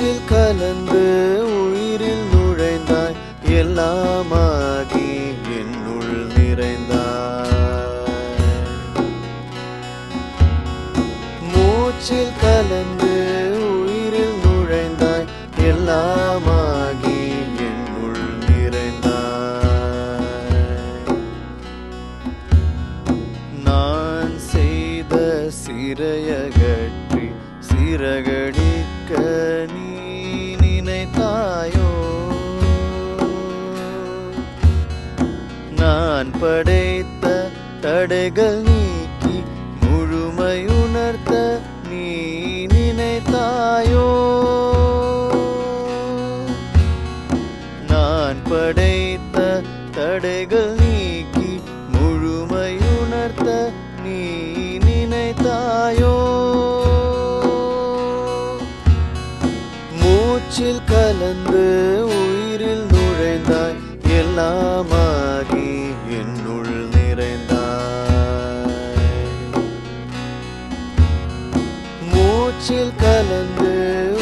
மூச்சில் கலந்து உயிரில் நுழைந்தாய், எல்லாமாகி என்னுள் நிறைந்தாய். மூச்சில் கலந்து உயிரில் நுழைந்தாய், எல்லாமாகி என்னுள் நிறைந்தாய். நான் செய்த சிறையகற்றி சிறகடிக்க நீ நினைத்தாயோ? நான் படைத்த தடைகள் நீக்கி முழுமையுணர்த்த நீ நினைத்தாயோ? நான் படைத்த தடைகள் நீக்கி முழுமையுணர்த்த நீ நினைத்தாயோ? மூச்சில் கலந்து உயிரில் நுழைந்தாய், எல்லாமாகி என்னுள் நிறைந்தாய். மூச்சில் கலந்து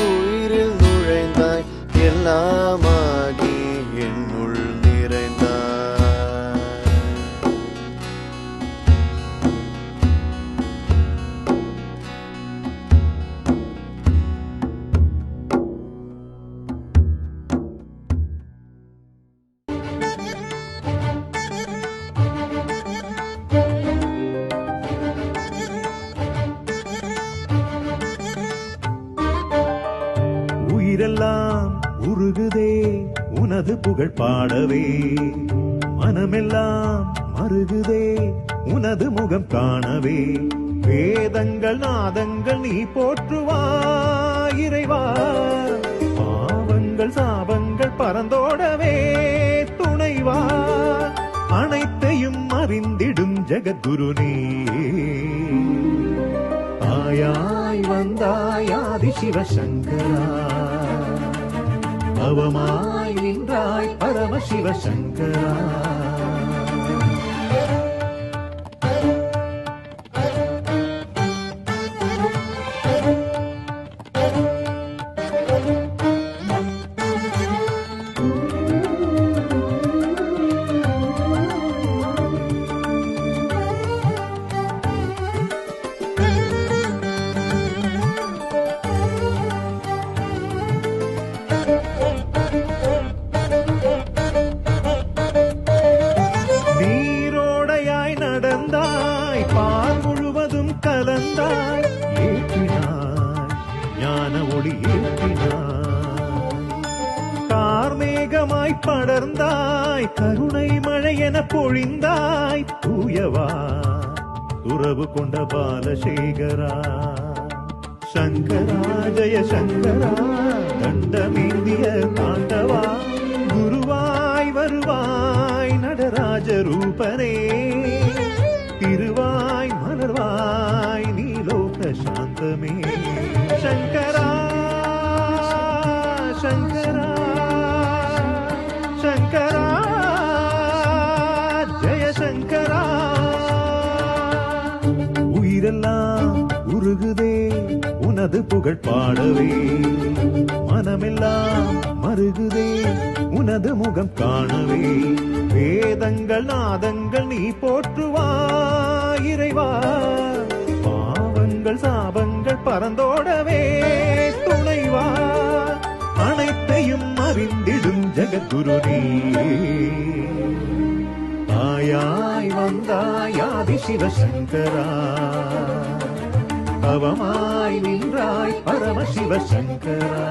உயிரில் நுழைந்தாய், எல்லாமாகி என்னுள் நிறைந்தாய். உயிரெல்லாம் உருகுதே உனது புகழ் பாடவே, மனமெல்லாம் மருகுதே உனது முகம் காணவே. வேதங்கள் நாதங்கள் நீ போற்றுவாய் இறைவா, பாவங்கள் சாபங்கள் பறந்தோடவே துணைவா. அனைத்தையும் அறிந்திடும் ஜெகத்குரு நீ, ஆயாய் வந்தாய் ஆதி சிவசங்கரா, அவமாய் நின்றாய் பரம சிவசங்கரா. நடந்தாய் பால் முழுவதும் கலந்தாய், ஏற்றினாய் ஞான ஒளி ஏற்றினாய். கார்மேகமாய் படர்ந்தாய், கருணை மழை என பொழிந்தாய். தூயவா துறவு கொண்ட பாலசேகரா, சங்கரா ஜெய சங்கரா, தண்டமேந்திய தாண்டவா. குருவாய் வருவாய் நடராஜ ரூபனே, திருவாய் மலர்வாய் நீலோக சாந்தமே. சங்கரா சங்கரா சங்கரா ஜெய சங்கரா. உயிரெல்லாம் உருகுதே உனது புகழ் பாடவே, மனமெல்லாம் மருகுதே உனது முகம் காணவே. வேதங்கள் நாதங்கள் நீ போற்றுவாய் இறைவா, பாவங்கள் சாபங்கள் பறந்தோடவே துணைவா. அனைத்தையும் அறிந்திடும் ஜெகத்குரு நீ, ஆயாய் வந்தாய் ஆதி சிவசங்கரா, அவமாய் நின்றாய் பரம சிவசங்கரா.